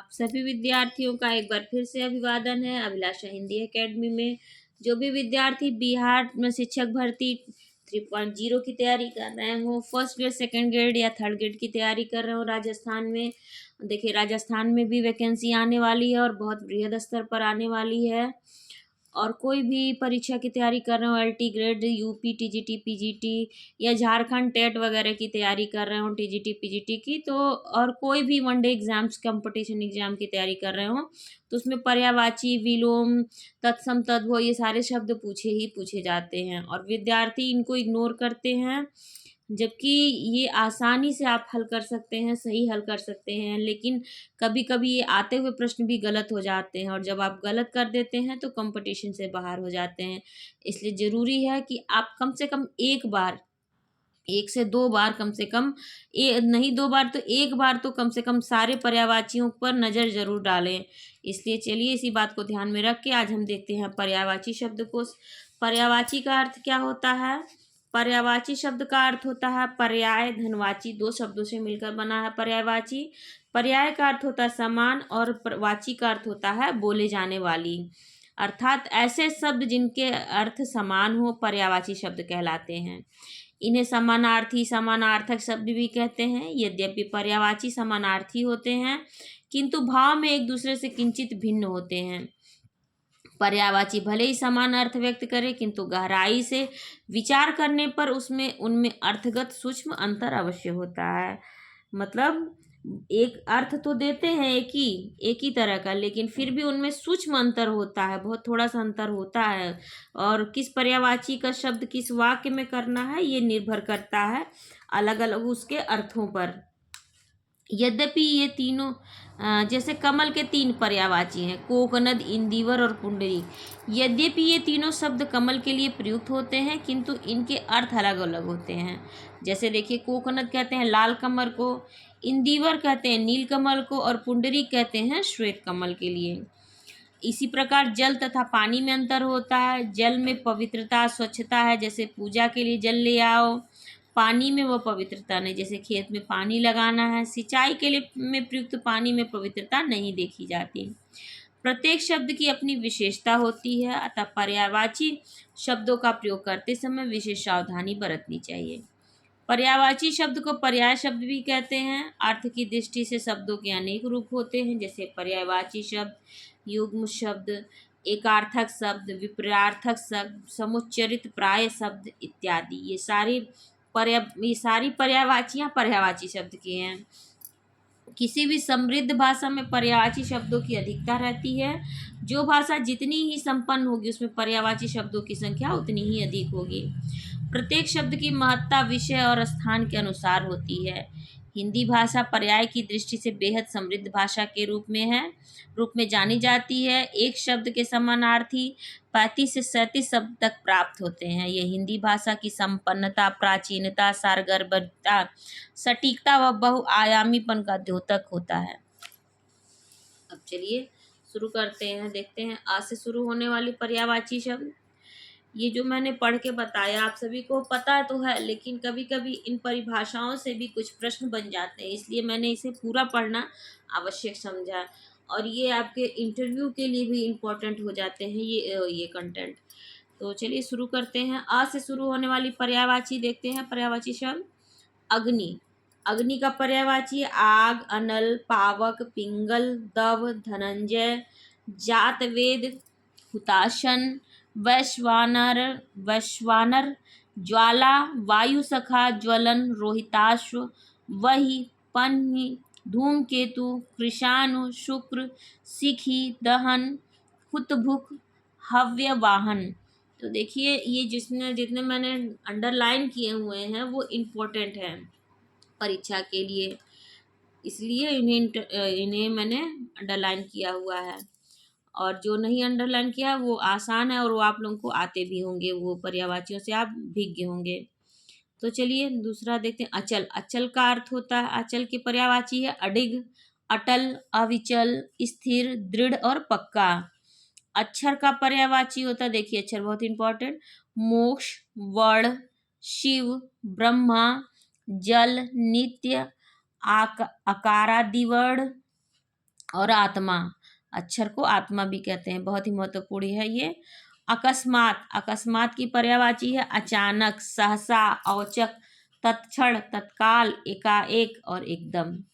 आप सभी विद्यार्थियों का एक बार फिर से अभिवादन है अभिलाषा हिंदी एकेडमी में। जो भी विद्यार्थी बिहार में शिक्षक भर्ती 3.0 की तैयारी कर रहे हो, फर्स्ट ग्रेड, सेकंड ग्रेड या थर्ड ग्रेड की तैयारी कर रहे हो राजस्थान में, देखिए राजस्थान में भी वैकेंसी आने वाली है और बहुत बृहद स्तर पर आने वाली है। और कोई भी परीक्षा की तैयारी कर रहे हो, LT grade, UP, TGT, PGT या झारखंड टेट वगैरह की तैयारी कर रहे हो टीजीटी पीजीटी की, तो और कोई भी वनडे एग्जाम्स कंपटीशन एग्जाम की तैयारी कर रहे हो, तो उसमें पर्यायवाची, विलोम, तत्सम, तद्भव ये सारे शब्द पूछे जाते हैं और विद्यार्थी इनको इग्नोर करते हैं। जबकि ये आसानी से आप हल कर सकते हैं, सही हल कर सकते हैं, लेकिन कभी कभी ये आते हुए प्रश्न भी गलत हो जाते हैं और जब आप गलत कर देते हैं तो कंपटीशन से बाहर हो जाते हैं। इसलिए ज़रूरी है कि आप कम से कम एक बार, एक से दो बार कम से कम, नहीं दो बार तो एक बार तो कम से कम सारे पर्यायवाचियों पर नज़र जरूर डालें। इसलिए चलिए इसी बात को ध्यान में रख के आज हम देखते हैं पर्यायवाची शब्दकोश। पर्यायवाची का अर्थ क्या होता है? पर्यायवाची शब्द का अर्थ होता है पर्याय, धनवाची, दो शब्दों से मिलकर बना है पर्यायवाची। पर्याय का अर्थ होता है समान और वाची का अर्थ होता है बोले जाने वाली। अर्थात ऐसे शब्द जिनके अर्थ समान हो पर्यायवाची शब्द कहलाते हैं। इन्हें समानार्थी, समानार्थक शब्द भी कहते हैं। यद्यपि पर्यायवाची समानार्थी होते हैं किंतु भाव में एक दूसरे से किंचित भिन्न होते हैं। पर्यायवाची भले ही समान अर्थ व्यक्त करे किंतु गहराई से विचार करने पर उसमें उनमें अर्थगत सूक्ष्म अंतर अवश्य होता है। मतलब एक अर्थ तो देते हैं एक ही तरह का, लेकिन फिर भी उनमें सूक्ष्म अंतर होता है, बहुत थोड़ा सा अंतर होता है। और किस पर्यायवाची का शब्द किस वाक्य में करना है ये निर्भर करता है अलग अलग उसके अर्थों पर। यद्यपि ये तीनों जैसे कमल के तीन पर्यायवाची हैं, कोकनद, इंदिवर और पुंडरीक। यद्यपि ये तीनों शब्द कमल के लिए प्रयुक्त होते हैं किंतु इनके अर्थ अलग अलग होते हैं। जैसे देखिए, कोकनद कहते हैं लाल कमल को, इंदिवर कहते हैं नील कमल को और पुंडरीक कहते हैं श्वेत कमल के लिए। इसी प्रकार जल तथा पानी में अंतर होता है। जल में पवित्रता, स्वच्छता है, जैसे पूजा के लिए जल ले आओ। पानी में वो पवित्रता नहीं, जैसे खेत में पानी लगाना है। सिंचाई के लिए में प्रयुक्त पानी में पवित्रता नहीं देखी जाती। प्रत्येक शब्द की अपनी विशेषता होती है, अतः पर्यायवाची शब्दों का प्रयोग करते समय विशेष सावधानी बरतनी चाहिए। पर्यायवाची शब्द को पर्याय शब्द भी कहते हैं। अर्थ की दृष्टि से शब्दों के अनेक रूप होते हैं, जैसे पर्यायवाची शब्द, युग्म शब्द, एकार्थक शब्द, विपरीतार्थक शब्द, समुच्चरित प्राय शब्द इत्यादि। ये सारी पर्यायवाचियाँ पर्यायवाची शब्द की हैं। किसी भी समृद्ध भाषा में पर्यायवाची शब्दों की अधिकता रहती है। जो भाषा जितनी ही संपन्न होगी उसमें पर्यायवाची शब्दों की संख्या उतनी ही अधिक होगी। प्रत्येक शब्द की महत्ता विषय और स्थान के अनुसार होती है। हिंदी भाषा पर्याय की दृष्टि से बेहद समृद्ध भाषा के रूप में जानी जाती है। एक शब्द के समानार्थी 35 से 37 शब्द तक प्राप्त होते हैं। यह हिंदी भाषा की संपन्नता, प्राचीनता, सारगर्भिता, सटीकता व बहुआयामीपन का द्योतक होता है। अब चलिए शुरू करते हैं, देखते हैं आज से शुरू होने वाली पर्यायवाची शब्द। ये जो मैंने पढ़ के बताया आप सभी को पता तो है, लेकिन कभी कभी इन परिभाषाओं से भी कुछ प्रश्न बन जाते हैं, इसलिए मैंने इसे पूरा पढ़ना आवश्यक समझा। और ये आपके इंटरव्यू के लिए भी इम्पोर्टेंट हो जाते हैं ये कंटेंट। तो चलिए शुरू करते हैं। आज से शुरू होने वाली पर्यायवाची देखते हैं। पर्यायवाची शब्द अग्नि। अग्नि का पर्यायवाची आग, अनल, पावक, पिंगल, दव, धनंजय, जातवेद, हुताशन, वैश्वानर, ज्वाला, वायुसखा, ज्वलन, रोहिताश्व, वही, पन्ही, धूमकेतु, कृशाणु, शुक्र, सिखी, दहन, हुतभुक, हव्यवाहन। तो देखिए ये जितने मैंने अंडरलाइन किए हुए हैं वो इम्पोर्टेंट हैं परीक्षा के लिए, इसलिए इन्हें मैंने अंडरलाइन किया हुआ है। और जो नहीं अंडरलाइन किया वो आसान है और वो आप लोगों को आते भी होंगे, वो पर्यायवाचियों से आप भीग गए होंगे। तो चलिए दूसरा देखते हैं। अचल। अचल का अर्थ होता है, अचल की पर्यायवाची है अडिग, अटल, अविचल, स्थिर, दृढ़ और पक्का। अक्षर का पर्यायवाची होता है, देखिए अक्षर बहुत इंपॉर्टेंट, मोक्ष, वर्ण, शिव, ब्रह्मा, जल, नित्य, आकारादिवर्ण, और आत्मा, अक्षर को आत्मा भी कहते हैं, बहुत ही महत्वपूर्ण है ये। अकस्मात, अकस्मात की पर्यायवाची है अचानक, सहसा, औचक, तत्क्षण, तत्काल, एकाएक और एकदम।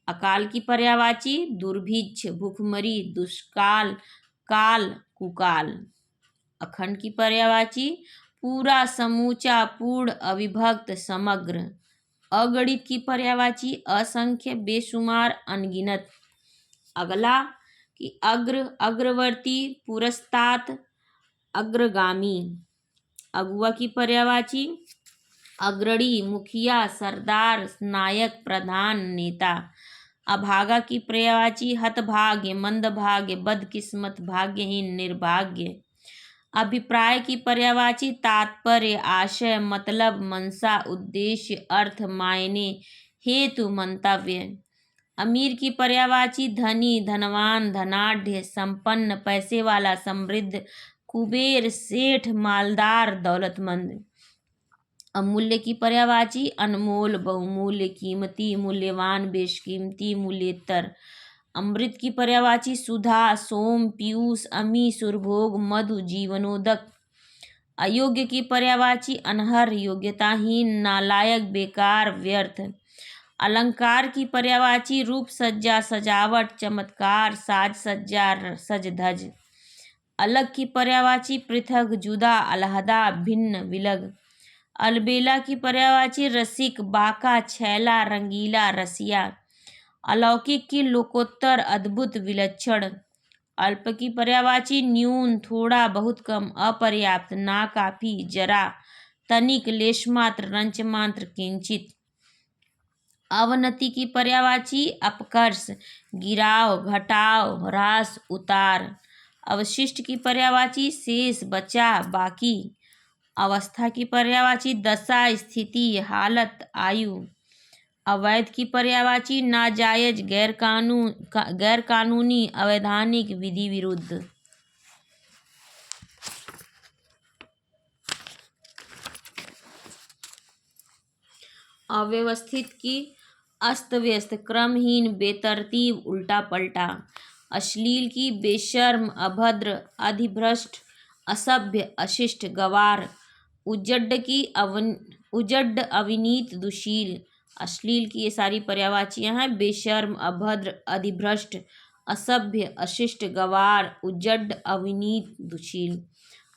अकाल की पर्यायवाची दुर्भिक्ष, भूखमरी, दुष्काल, काल, कुकाल। अखंड की पर्यायवाची पूरा, समूचा, पूर्ण, अविभक्त, समग्र। अगणित की पर्यायवाची असंख्य, बेशुमार, अनगिनत। अगला कि अग्र, अग्रवर्ती, पुरस्तात, अग्रगामी। अगुआ की पर्यायवाची अग्रणी, मुखिया, सरदार, नायक, प्रधान, नेता। अभागा की पर्यायवाची हतभाग्य, मंदभाग्य, बदकिस्मत, भाग्यहीन, निर्भाग्य। अभिप्राय की पर्यायवाची तात्पर्य, आशय, मतलब, मंशा, उद्देश्य, अर्थ, मायने, हेतु, मंतव्य। अमीर की पर्यायवाची धनी, धनवान, धनाढ़, संपन्न, पैसे वाला, समृद्ध, कुबेर, सेठ, मालदार, दौलतमंद। अमूल्य की पर्यायवाची अनमोल, बहुमूल्य, कीमती, मूल्यवान, बेशकीमती, मूल्येतर। अमृत की पर्यायवाची सुधा, सोम, पीयूष, अमी, सुरभोग, मधु, जीवनोदक। अयोग्य की पर्यायवाची अनहर, योग्यताहीन, नालायक, बेकार, व्यर्थ। अलंकार की पर्यायवाची रूप, सज्जा, सजावट, चमत्कार, साज सज्जा, सज धज। अलग की पर्यायवाची पृथक, जुदा, अलहदा, भिन्न, विलग। अलबेला की पर्यायवाची रसिक, बाका, छैला, रंगीला, रसिया। अलौकिक की लोकोत्तर, अद्भुत, विलक्षण। अल्प की पर्यायवाची न्यून, थोड़ा, बहुत कम, अपर्याप्त, नाकाफी, जरा, तनिक, लेशमात्र, रंचमात्र, किंचित। अवनति की पर्यायवाची अपकर्ष, गिराव, घटाव, ह्रास, उतार। अवशिष्ट की पर्यायवाची शेष, बचा, बाकी। अवस्था की पर्यायवाची दशा, स्थिति, हालत, आयु। अवैध की पर्यायवाची नाजायज, गैरकानूनी, अवैधानिक, विधि विरुद्ध। अव्यवस्थित की अस्त व्यस्त, क्रमहीन, बेतरतीब, उल्टा पलटा। अश्लील की बेशर्म, अभद्र, अधिभ्रष्ट, असभ्य, अशिष्ट, गवार। उजड्ड, अविनीत, दुशील। अश्लील की ये सारी पर्यायवाचियां हैं बेशर्म, अभद्र, अधिभ्रष्ट, असभ्य, अशिष्ट, गवार, उजड्ड, अविनीत, दुशील।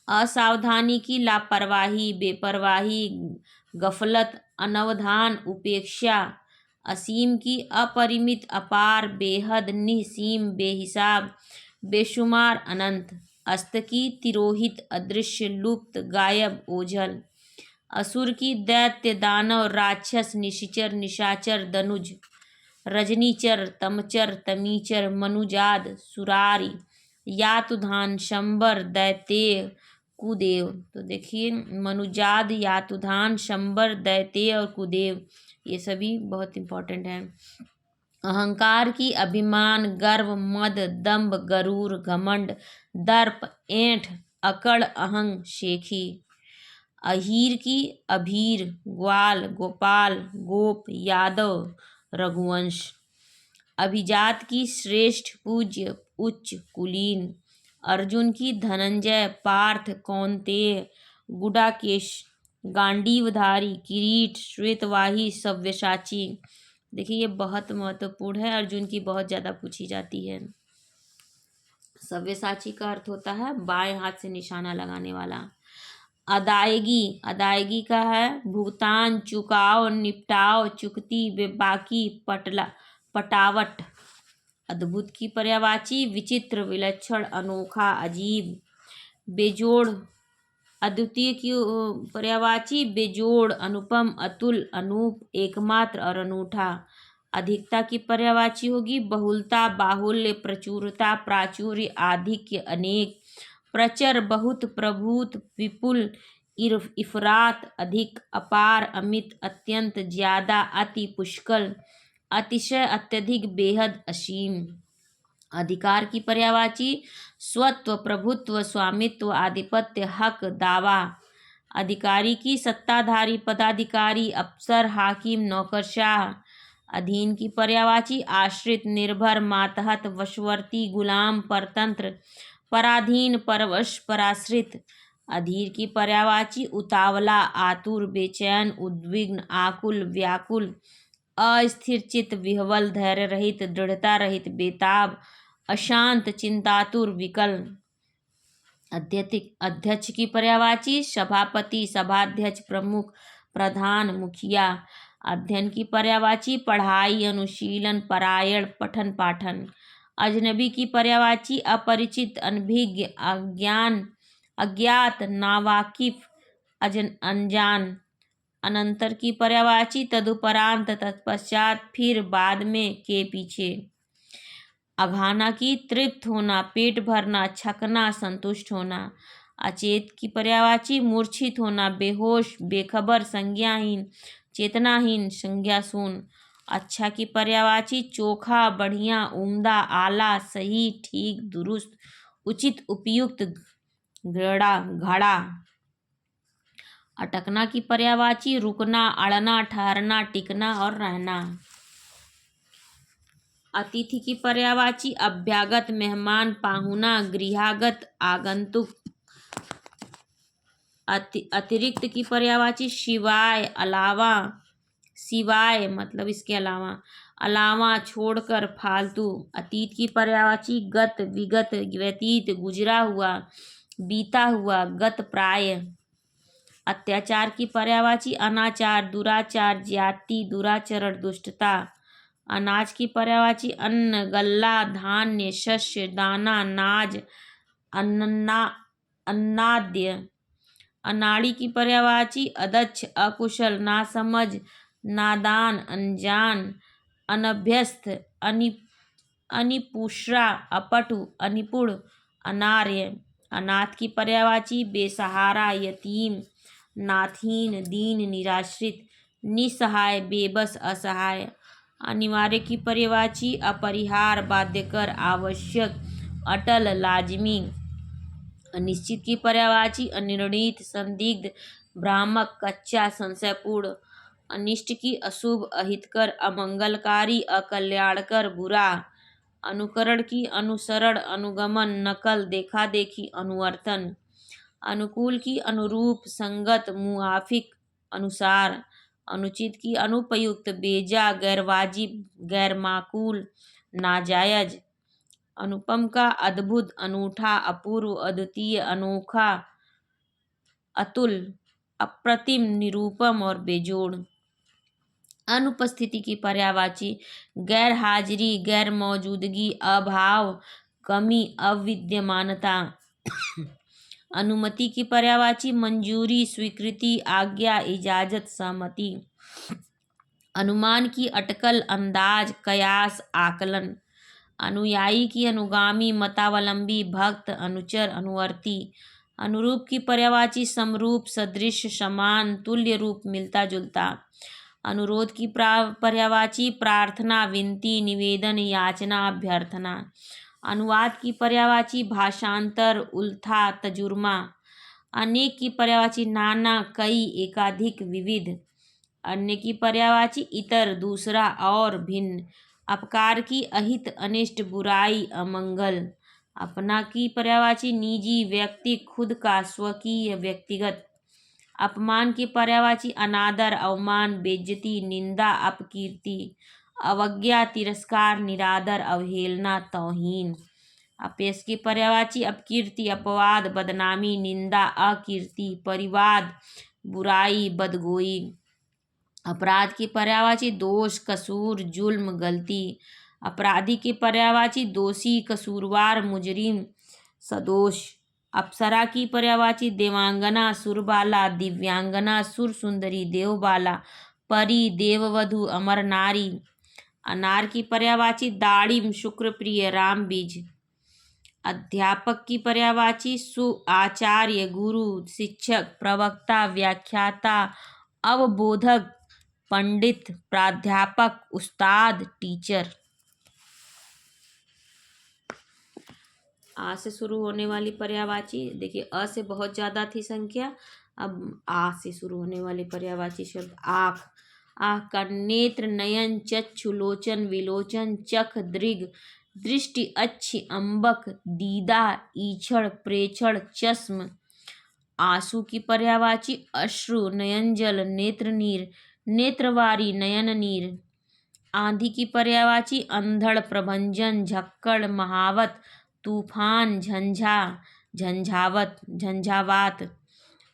असावधानी की लापरवाही, बेपरवाही, गफलत, अनवधान, उपेक्षा। असीम की अपरिमित, अपार, बेहद, निःसीम, बेहिसाब, बेशुमार, अनंत। अस्त की तिरोहित, अदृश्य, लुप्त, गायब, ओझल। असुर की दैत्य, दानव, राक्षस, निशिचर, निशाचर, दनुज। रजनीचर, तमचर, तमीचर, मनुजाद, सुरारी। यातुधान, शंबर, दैत्य, कुदेव। तो देखिए मनुजाद, यातुधान, शंबर, दैत्य और कुदेव ये सभी बहुत इम्पोर्टेंट हैं। अहंकार की अभिमान, गर्व, मद, दंभ, गरूर, घमंड, दर्प, ऐंठ, अकड़, अहंग, शेखी। अहीर की अभीर, ग्वाल, गोपाल, गोप, यादव, रघुवंश। अभिजात की श्रेष्ठ, पूज्य, उच्च, कुलीन। अर्जुन की धनंजय, पार्थ, कौन्तेय, गुडाकेश, गांडीवधारी, किरीट, श्वेतवाही, सव्यसाची। देखिए ये बहुत महत्वपूर्ण है, अर्जुन की बहुत ज़्यादा पूछी जाती है। सव्यसाची का अर्थ होता है बाएं हाथ से निशाना लगाने वाला। अदायगी, अदायगी का है भुगतान, चुकाव, निपटाव, चुकती, बेबाकी, पटावट। अद्भुत की पर्यायवाची विचित्र, विलक्षण, अनोखा, अजीब, बेजोड़। अद्वितीय की पर्यायवाची बेजोड़, अनुपम, अतुल, अनूप, एकमात्र और अनूठा। अधिकता की पर्यायवाची होगी बहुलता, बाहुल्य, प्रचुरता, प्राचुर्य, आधिक्य, अनेक। प्रचर, बहुत, प्रभूत, विपुल, इफरात, अधिक, अपार, अमित, अत्यंत, ज्यादा, अति, पुष्कल, अतिशय, अत्यधिक, बेहद, असीम। अधिकार की पर्यायवाची स्वत्व, प्रभुत्व, स्वामित्व, आधिपत्य, हक, दावा। अधिकारी की सत्ताधारी, पदाधिकारी, अफसर, हाकिम, नौकरशाह। अधीन की पर्यायवाची आश्रित, निर्भर, मातहत, वशवर्ती, गुलाम, परतंत्र, पराधीन, परवश, पराश्रित। अधीर की पर्यायवाची उतावला, आतुर, बेचैन, उद्विग्न, आकुल, व्याकुल, अस्थिर चित्त, विह्वल, धैर्य रहित, दृढ़ता रहित, बेताब, अशांत, चिंतातुर, विकल। अध्यक्ष की पर्यायवाची सभापति, सभाध्यक्ष, प्रमुख, प्रधान, मुखिया। अध्ययन की पर्यायवाची पढ़ाई, अनुशीलन, परायण, पठन पाठन। अजनबी की पर्यायवाची अपरिचित, अनभिज्ञ, अज्ञान, अज्ञात, नावाकिफ, अनजान। अनंतर की पर्यायवाची तदुपरांत, तत्पश्चात, फिर, बाद में, के पीछे। अघाना की तृप्त होना, पेट भरना, छकना, संतुष्ट होना। अचेत की पर्यायवाची मूर्छित होना, बेहोश, बेखबर, संज्ञाहीन, चेतनाहीन, संज्ञाशून्य। अच्छा की पर्यायवाची चोखा, बढ़िया, उम्दा, आला, सही, ठीक, दुरुस्त, उचित, उपयुक्त, घड़ा। अटकना की पर्यायवाची रुकना, अड़ना, ठहरना, टिकना और रहना। अतिथि की पर्यायवाची अभ्यागत, मेहमान, पाहुना, गृहागत, आगंतुक। अतिरिक्त की पर्यायवाची शिवाय, अलावा, सिवाय मतलब इसके अलावा, अलावा, छोड़कर, फालतू। अतीत की पर्यायवाची गत, विगत, व्यतीत, गुजरा हुआ, बीता हुआ, गत प्राय। अत्याचार की पर्यायवाची अनाचार, दुराचार, ज्यादती, दुराचरण, दुष्टता। अनाज की पर्यायवाची अन्न, गल्ला, धान्य, शस्य, दाना, नाज, अन्नाद्य। अनाड़ी की पर्यायवाची अदक्ष, अकुशल, नासमझ, नादान, अनजान, अनभ्यस्त, अनिपुषा, अपटु, अनिपुण, अनार्य। अनाथ की पर्यायवाची बेसहारा, यतीम, नाथहीन, दीन, निराश्रित, निसहाय, बेबस, असहाय। अनिवार्य की पर्यायवाची अपरिहार्य, बाध्यकर, आवश्यक, अटल, लाजिमी। अनिश्चित की पर्यायवाची अनिर्णित, संदिग्ध, भ्रामक, कच्चा, संशयपूर्ण। अनिष्ट की अशुभ, अहितकर, अमंगलकारी, अकल्याणकर, बुरा। अनुकरण की अनुसरण, अनुगमन, नकल, देखा देखी, अनुवर्तन। अनुकूल की अनुरूप, संगत, मुआफिक, अनुसार। अनुचित की अनुपयुक्त, बेजा, गैरवाजिब, गैरमाकूल, नाजायज। अनुपम का अद्भुत, अनूठा, अपूर्व, अद्वितीय, अनोखा, अतुल, अप्रतिम, निरूपम और बेजोड़। अनुपस्थिति की पर्यायवाची गैर हाजिरी, गैर मौजूदगी, अभाव, कमी, अविद्यमानता। अनुमति की पर्यायवाची मंजूरी, स्वीकृति, आज्ञा, इजाजत, सहमति। अनुमान की अटकल, अंदाज, कयास, आकलन। अनुयायी की अनुगामी, मतावलंबी, भक्त, अनुचर, अनुवर्ती। अनुरूप की पर्यायवाची समरूप, सदृश, समान, तुल्य रूप, मिलता जुलता। अनुरोध की पर्यायवाची प्रार्थना, विनती, निवेदन, याचना, अभ्यर्थना। अनुवाद की पर्यायवाची भाषांतर, उल्था, तजुर्मा। अनेक की पर्यायवाची नाना, कई, एकाधिक, विविध। अन्य की पर्यायवाची इतर, दूसरा, और, भिन्न। अपकार की अहित, अनिष्ट, बुराई, अमंगल। अपना की पर्यायवाची निजी, व्यक्तिक, खुद का, स्वकीय, व्यक्तिगत। अपमान की पर्यायवाची अनादर, अवमान, बेइज्जती, निंदा, अपकीर्ति। अवज्ञा, तिरस्कार, निरादर, अवहेलना, तौहीन। अपयश की पर्यायवाची अपकीर्ति, अपवाद, बदनामी, निंदा, अकीर्ति, परिवाद, बुराई, बदगोई। अपराध की पर्यायवाची दोष, कसूर, जुल्म, गलती। अपराधी की पर्यायवाची दोषी, कसूरवार, मुजरिम, सदोष। अप्सरा की पर्यायवाची देवांगना, सुरबाला, दिव्यांगना, सुरसुंदरी, देवबाला, परी, देववधू, अमर नारी। अनार की पर्यायवाची दाड़िम, शुक्रप्रिय, रामबीज। अध्यापक की पर्यायवाची आचार्य, गुरु, शिक्षक, प्रवक्ता, व्याख्याता, अवबोधक, पंडित, प्राध्यापक, उस्ताद, टीचर। आ से शुरू होने वाली पर्यायवाची, देखिए अ से बहुत ज़्यादा थी संख्या, अब आ से शुरू होने वाली पर्यायवाची शब्द आँख, आह का नेत्र नयन चक्षु लोचन विलोचन चख दृग दृष्टि अच्छी अम्बक दीदा ईक्षण प्रेक्षण चश्म। आंसू की पर्यायवाची अश्रु नयनजल नेत्रनीर नेत्रवारी नयननीर। आंधी की पर्यायवाची अंधड़ प्रभंजन झक्कड़ महावत तूफान झंझा झंझावत झंझावात।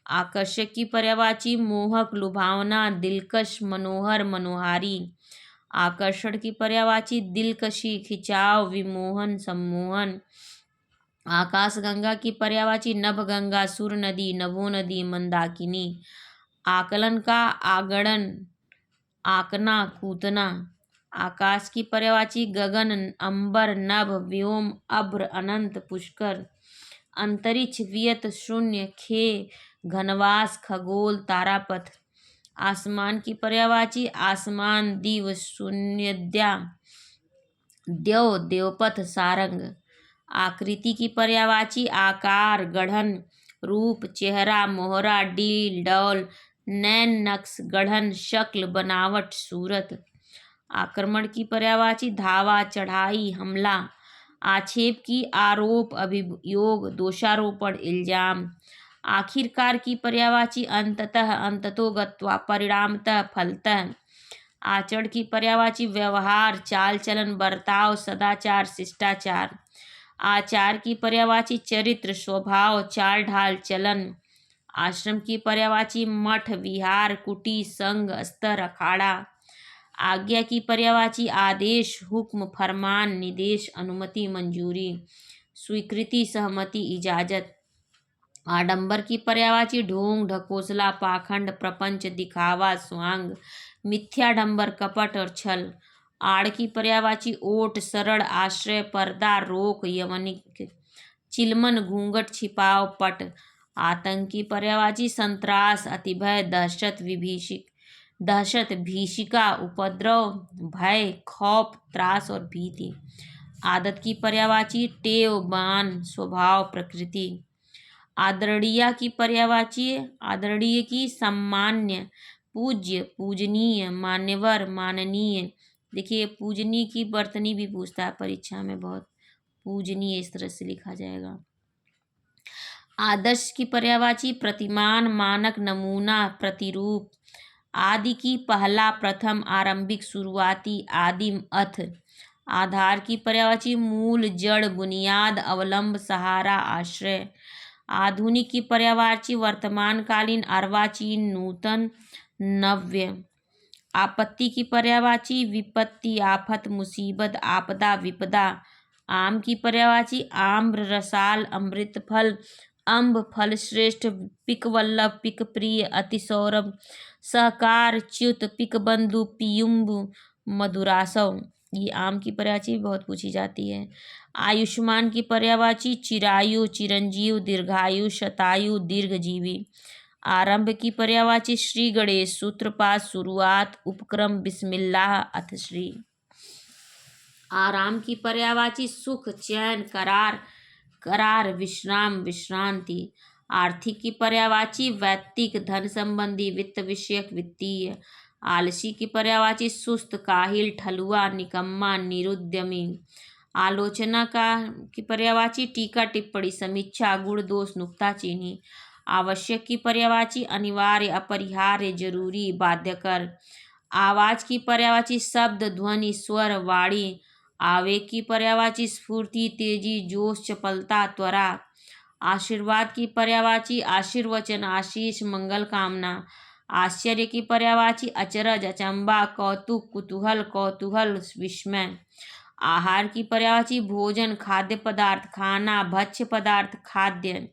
आकर्षक की पर्यायवाची मोहक लुभावना दिलकश मनोहर मनोहारी। आकर्षण की पर्यायवाची दिलकशी खिंचाव विमोहन सम्मोहन। आकाशगंगा की पर्यायवाची नभगंगा सुर नदी नभो नदी मंदाकिनी। आकलन का आगड़न आकना कूतना। आकाश की पर्यायवाची गगन अंबर नभ व्योम अभ्र अनंत पुष्कर। अंतरिक्ष वियत शून्य खे घनवास खगोल तारापथ। आसमान की पर्यायवाची आसमान दिव शून्यद्या द्यौ देवपथ सारंग। आकृति की पर्यायवाची आकार गढ़न रूप चेहरा मोहरा डील डौल नैन नक्श गढ़न शक्ल बनावट सूरत। आक्रमण की पर्यायवाची धावा चढ़ाई हमला। आक्षेप की आरोप अभियोग दोषारोपण इल्जाम। आखिरकार की पर्यायवाची अंततः अंततो गत्वा परिणामतः फलतः। आचरण की पर्यायवाची व्यवहार चाल चलन बर्ताव सदाचार शिष्टाचार। आचार की पर्यायवाची चरित्र स्वभाव चाल ढाल चलन। आश्रम की पर्यायवाची मठ विहार कुटी संघ स्तर अखाड़ा। आज्ञा की पर्यायवाची आदेश हुक्म फरमान निदेश अनुमति मंजूरी स्वीकृति सहमति इजाजत। आडंबर की पर्यायवाची ढोंग ढकोसला पाखंड प्रपंच दिखावा स्वांग मिथ्याडंबर कपट और छल। आड़ की पर्यायवाची ओट सरड़ आश्रय पर्दा रोक यवनिक चिलमन घूंघट छिपाव पट। आतंक की पर्यायवाची संत्रास अतिभय दहशत भीषिका उपद्रव भय खौफ त्रास और भीति। आदत की पर्यायवाची टेव बान स्वभाव प्रकृति। आदरणीय की पर्यायवाची आदरणीय की सम्मान्य पूज्य पूजनीय मान्यवर माननीय। देखिए पूजनीय की वर्तनी भी पूछता है परीक्षा में बहुत पूजनीय इस तरह से लिखा जाएगा। आदर्श की पर्यायवाची प्रतिमान मानक नमूना प्रतिरूप। आदि की पहला प्रथम आरंभिक शुरुआती आदिम अथ। आधार की पर्यायवाची मूल जड़ बुनियाद अवलंब सहारा आश्रय। आधुनिक की पर्यायवाची वर्तमानकालीन अर्वाचीन नूतन नव्य। आपत्ति की पर्यायवाची विपत्ति आफत मुसीबत आपदा विपदा। आम की पर्यायवाची आम्र रसाल अमृत फल अम्ब फल श्रेष्ठ पिक वल्लभ पिक प्रिय अति सौरभ सहकार च्युत पिक बंधु पियुम्ब मधुरासव। ये आम की पर्यायवाची बहुत पूछी जाती है। आयुष्मान की पर्यायवाची चिरायु चिरंजीव दीर्घायु शतायु दीर्घजीवी। आरंभ की पर्यायवाची श्री गणेश सूत्रपात शुरुआत उपक्रम बिस्मिल्लाह अथ श्री। आराम की पर्यायवाची सुख चैन करार करार विश्राम विश्रांति। आर्थिक की पर्यायवाची वैयक्तिक धन संबंधी वित्त विषयक वित्तीय। आलसी की पर्यायवाची सुस्त काहिल ठलुआ निकम्मा निरुद्यमी। आलोचना की पर्यायवाची टीका टिप्पणी समीक्षा गुण दोष नुक्ताचीनी। आवश्यक की पर्यायवाची अनिवार्य अपरिहार्य जरूरी बाध्यकर। आवाज की पर्यायवाची शब्द ध्वनि स्वर वाणी। आवेग की पर्यायवाची स्फूर्ति तेजी जोश चपलता त्वरा। आशीर्वाद की पर्यायवाची आशीर्वचन आशीष मंगल कामना। आश्चर्य की पर्यायवाची अचरज अचंबा कौतुक कौतूहल विस्मय। आहार की पर्यायवाची भोजन खाद्य पदार्थ खाना भक्ष्य पदार्थ खाद्य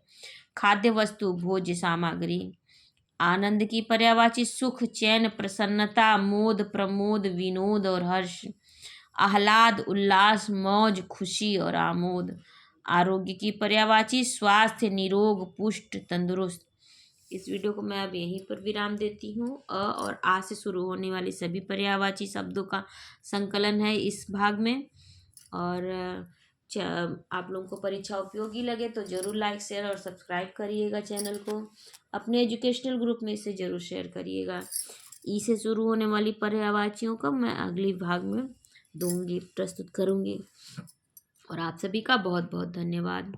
खाद्य वस्तु भोज्य सामग्री। आनंद की पर्यायवाची सुख चैन प्रसन्नता मोद प्रमोद विनोद और हर्ष। आह्लाद उल्लास मौज खुशी और आमोद। आरोग्य की पर्यायवाची स्वास्थ्य निरोग पुष्ट तंदुरुस्त। इस वीडियो को मैं अब यहीं पर विराम देती हूँ। अ और आ से शुरू होने वाली सभी पर्यायवाची शब्दों का संकलन है इस भाग में। और आप लोगों को परीक्षा उपयोगी लगे तो ज़रूर लाइक शेयर और सब्सक्राइब करिएगा चैनल को। अपने एजुकेशनल ग्रुप में इसे ज़रूर शेयर करिएगा। ई से शुरू होने वाली पर्यायवाचियों का मैं अगली भाग में दूंगी, प्रस्तुत करूंगी। और आप सभी का बहुत बहुत धन्यवाद।